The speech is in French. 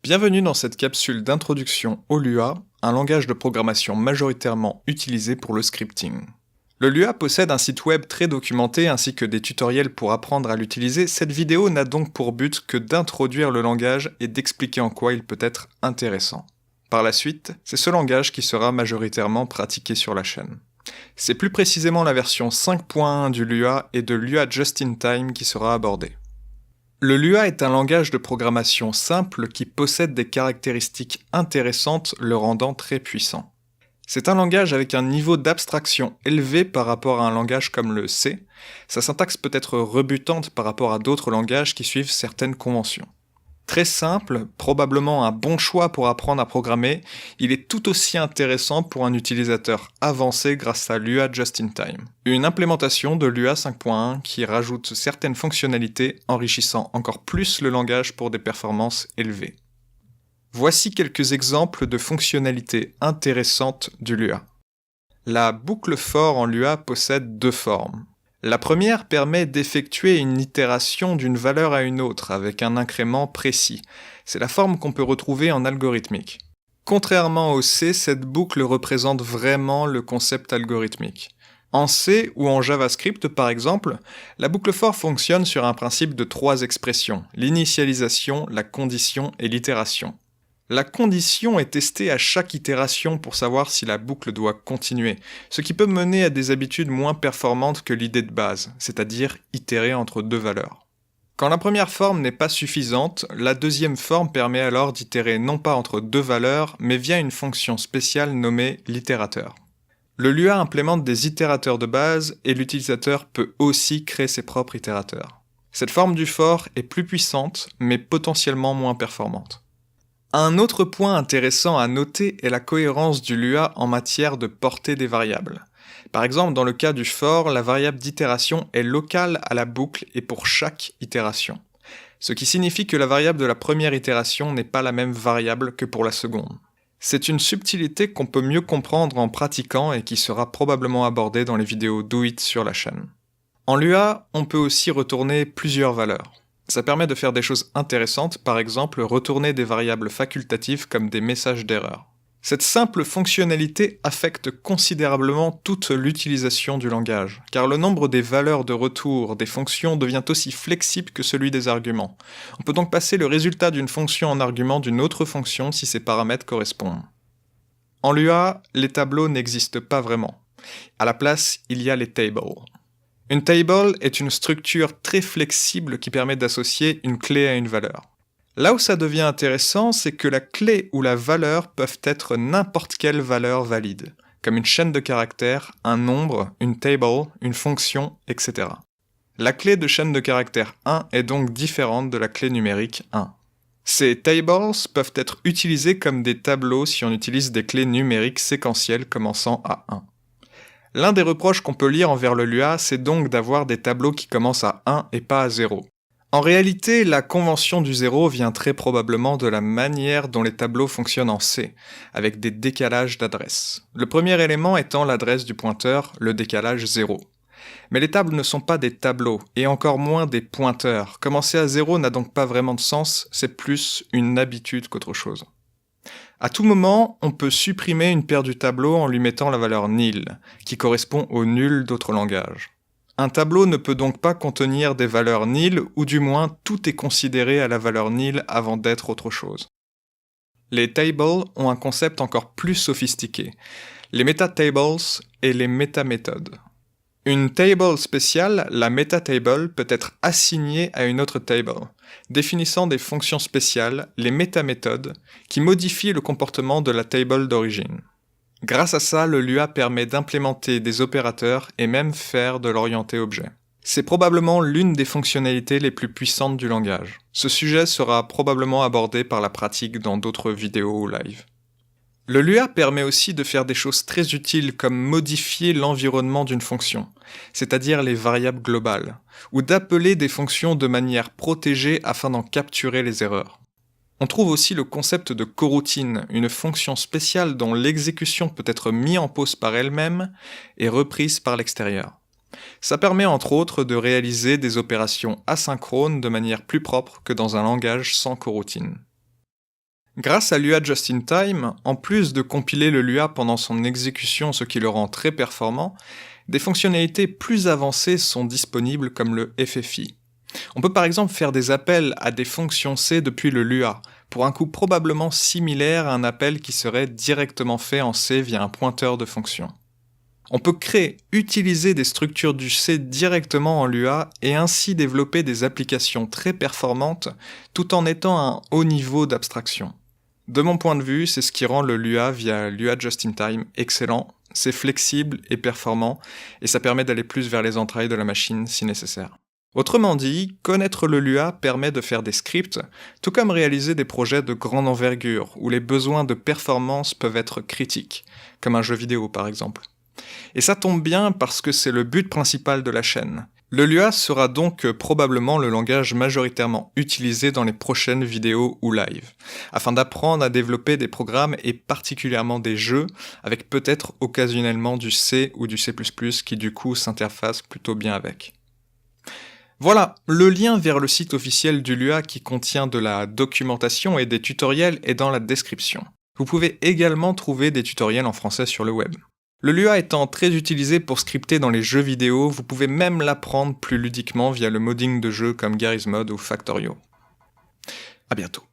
Bienvenue dans cette capsule d'introduction au Lua, un langage de programmation majoritairement utilisé pour le scripting. Le Lua possède un site web très documenté ainsi que des tutoriels pour apprendre à l'utiliser. Cette vidéo n'a donc pour but que d'introduire le langage et d'expliquer en quoi il peut être intéressant. Par la suite, c'est ce langage qui sera majoritairement pratiqué sur la chaîne. C'est plus précisément la version 5.1 du Lua et de Lua Just-in-Time qui sera abordée. Le Lua est un langage de programmation simple qui possède des caractéristiques intéressantes le rendant très puissant. C'est un langage avec un niveau d'abstraction élevé par rapport à un langage comme le C. Sa syntaxe peut être rebutante par rapport à d'autres langages qui suivent certaines conventions. Très simple, probablement un bon choix pour apprendre à programmer, il est tout aussi intéressant pour un utilisateur avancé grâce à Lua Just-in-Time. Une implémentation de Lua 5.1 qui rajoute certaines fonctionnalités enrichissant encore plus le langage pour des performances élevées. Voici quelques exemples de fonctionnalités intéressantes du Lua. La boucle for en Lua possède deux formes. La première permet d'effectuer une itération d'une valeur à une autre avec un incrément précis. C'est la forme qu'on peut retrouver en algorithmique. Contrairement au C, cette boucle représente vraiment le concept algorithmique. En C ou en JavaScript par exemple, la boucle for fonctionne sur un principe de trois expressions, l'initialisation, la condition et l'itération. La condition est testée à chaque itération pour savoir si la boucle doit continuer, ce qui peut mener à des habitudes moins performantes que l'idée de base, c'est-à-dire itérer entre deux valeurs. Quand la première forme n'est pas suffisante, la deuxième forme permet alors d'itérer non pas entre deux valeurs, mais via une fonction spéciale nommée l'itérateur. Le Lua implémente des itérateurs de base et l'utilisateur peut aussi créer ses propres itérateurs. Cette forme du for est plus puissante, mais potentiellement moins performante. Un autre point intéressant à noter est la cohérence du Lua en matière de portée des variables. Par exemple, dans le cas du for, la variable d'itération est locale à la boucle et pour chaque itération. Ce qui signifie que la variable de la première itération n'est pas la même variable que pour la seconde. C'est une subtilité qu'on peut mieux comprendre en pratiquant et qui sera probablement abordée dans les vidéos Do It sur la chaîne. En Lua, on peut aussi retourner plusieurs valeurs. Ça permet de faire des choses intéressantes, par exemple retourner des variables facultatives comme des messages d'erreur. Cette simple fonctionnalité affecte considérablement toute l'utilisation du langage, car le nombre des valeurs de retour des fonctions devient aussi flexible que celui des arguments. On peut donc passer le résultat d'une fonction en argument d'une autre fonction si ses paramètres correspondent. En Lua, les tableaux n'existent pas vraiment. À la place, il y a les tables. Une table est une structure très flexible qui permet d'associer une clé à une valeur. Là où ça devient intéressant, c'est que la clé ou la valeur peuvent être n'importe quelle valeur valide, comme une chaîne de caractères, un nombre, une table, une fonction, etc. La clé de chaîne de caractères 1 est donc différente de la clé numérique 1. Ces tables peuvent être utilisées comme des tableaux si on utilise des clés numériques séquentielles commençant à 1. L'un des reproches qu'on peut lire envers le Lua, c'est donc d'avoir des tableaux qui commencent à 1 et pas à 0. En réalité, la convention du 0 vient très probablement de la manière dont les tableaux fonctionnent en C, avec des décalages d'adresse. Le premier élément étant l'adresse du pointeur, le décalage 0. Mais les tables ne sont pas des tableaux, et encore moins des pointeurs. Commencer à 0 n'a donc pas vraiment de sens, c'est plus une habitude qu'autre chose. À tout moment, on peut supprimer une paire du tableau en lui mettant la valeur nil, qui correspond au nul d'autres langages. Un tableau ne peut donc pas contenir des valeurs nil, ou du moins tout est considéré à la valeur nil avant d'être autre chose. Les tables ont un concept encore plus sophistiqué, les metatables et les métaméthodes. Une table spéciale, la metatable, peut être assignée à une autre table, définissant des fonctions spéciales, les métaméthodes, qui modifient le comportement de la table d'origine. Grâce à ça, le Lua permet d'implémenter des opérateurs et même faire de l'orienté objet. C'est probablement l'une des fonctionnalités les plus puissantes du langage. Ce sujet sera probablement abordé par la pratique dans d'autres vidéos ou live. Le Lua permet aussi de faire des choses très utiles comme modifier l'environnement d'une fonction, c'est-à-dire les variables globales, ou d'appeler des fonctions de manière protégée afin d'en capturer les erreurs. On trouve aussi le concept de coroutine, une fonction spéciale dont l'exécution peut être mise en pause par elle-même et reprise par l'extérieur. Ça permet entre autres de réaliser des opérations asynchrones de manière plus propre que dans un langage sans coroutine. Grâce à Lua Just in Time, en plus de compiler le Lua pendant son exécution, ce qui le rend très performant, des fonctionnalités plus avancées sont disponibles comme le FFI. On peut par exemple faire des appels à des fonctions C depuis le Lua, pour un coût probablement similaire à un appel qui serait directement fait en C via un pointeur de fonction. On peut utiliser des structures du C directement en Lua et ainsi développer des applications très performantes tout en étant à un haut niveau d'abstraction. De mon point de vue, c'est ce qui rend le Lua via Lua Just in Time excellent, c'est flexible et performant, et ça permet d'aller plus vers les entrailles de la machine si nécessaire. Autrement dit, connaître le Lua permet de faire des scripts, tout comme réaliser des projets de grande envergure, où les besoins de performance peuvent être critiques, comme un jeu vidéo par exemple. Et ça tombe bien parce que c'est le but principal de la chaîne. Le Lua sera donc probablement le langage majoritairement utilisé dans les prochaines vidéos ou live, afin d'apprendre à développer des programmes et particulièrement des jeux, avec peut-être occasionnellement du C ou du C++ qui du coup s'interface plutôt bien avec. Voilà, le lien vers le site officiel du Lua qui contient de la documentation et des tutoriels est dans la description. Vous pouvez également trouver des tutoriels en français sur le web. Le Lua étant très utilisé pour scripter dans les jeux vidéo, vous pouvez même l'apprendre plus ludiquement via le modding de jeux comme Garry's Mod ou Factorio. A bientôt.